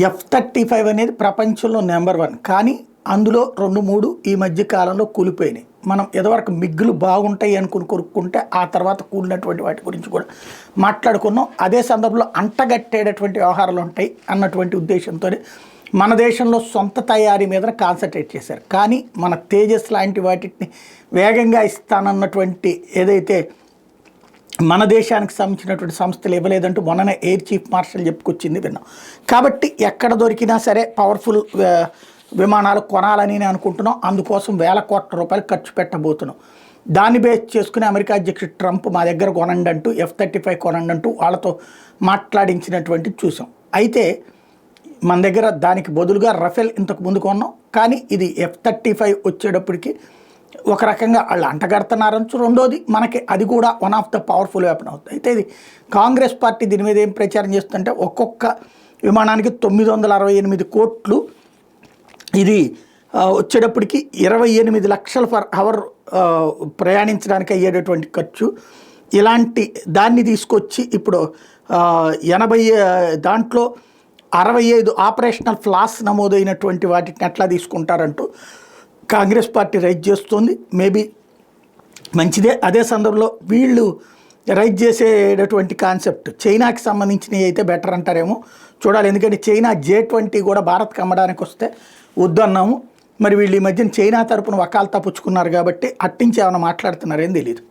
F-35 అనేది ప్రపంచంలో number 1. కానీ అందులో 2-3 ఈ మధ్య కాలంలో కూలిపోయినాయి. మనం ఎదవరకు మిగ్గులు బాగుంటాయి అనుకుని కొనుక్కుంటే ఆ తర్వాత కూలినటువంటి వాటి గురించి కూడా మాట్లాడుకున్నాం. అదే సందర్భంలో అంటగట్టేటటువంటి వ్యవహారాలు ఉంటాయి అన్నటువంటి ఉద్దేశంతో మన దేశంలో సొంత తయారీ మీద కాన్సన్ట్రేట్ చేశారు. కానీ మన తేజస్ లాంటి వాటిని వేగంగా ఇస్తానన్నటువంటి ఏదైతే మన దేశానికి సంబంధించినటువంటి సంస్థలు ఇవ్వలేదంటూ మొన్ననే ఎయిర్ చీఫ్ మార్షల్ చెప్పుకొచ్చింది విన్నాం. కాబట్టి ఎక్కడ దొరికినా సరే పవర్ఫుల్ విమానాలు కొనాలని నేను అనుకుంటున్నాం. అందుకోసం వేల కోట్ల రూపాయలు ఖర్చు పెట్టబోతున్నాం. దాన్ని బేస్ చేసుకుని అమెరికా అధ్యక్షుడు ట్రంప్ మా దగ్గర కొనండి అంటూ F-35 కొనండి అంటూ వాళ్ళతో మాట్లాడించినటువంటి చూసాం. అయితే మన దగ్గర దానికి బదులుగా రఫేల్ ఇంతకు ముందు కొన్నాం. కానీ ఇది F-35 వచ్చేటప్పటికి ఒక రకంగా వాళ్ళు అంటగడుతున్నారని, రెండోది మనకి అది కూడా one of the powerful weapon అవుతుంది. అయితే ఇది కాంగ్రెస్ పార్టీ దీని మీద ఏం ప్రచారం చేస్తుంటే ఒక్కొక్క విమానానికి 968 కోట్లు, ఇది వచ్చేటప్పటికి 28 లక్షల పర్ అవర్ ప్రయాణించడానికి అయ్యేటటువంటి ఖర్చు. ఇలాంటి దాన్ని తీసుకొచ్చి ఇప్పుడు 80 దాంట్లో 65 ఆపరేషనల్ ఫ్లాస్ నమోదైనటువంటి వాటిని ఎట్లా తీసుకుంటారంటూ కాంగ్రెస్ పార్టీ రైజ్ చేస్తుంది. మేబీ మంచిదే. అదే సందర్భంలో వీళ్ళు రైజ్ చేసేటటువంటి కాన్సెప్ట్ చైనాకి సంబంధించినవి అయితే బెటర్ అంటారేమో చూడాలి. ఎందుకంటే చైనా J-20 కూడా భారత్కి అమ్మడానికి వస్తే వద్దన్నాము. మరి వీళ్ళు ఈ మధ్యన చైనా తరపున వకాల్తా పుచ్చుకున్నారు కాబట్టి అట్టించి ఏమైనా మాట్లాడుతున్నారేం తెలియదు.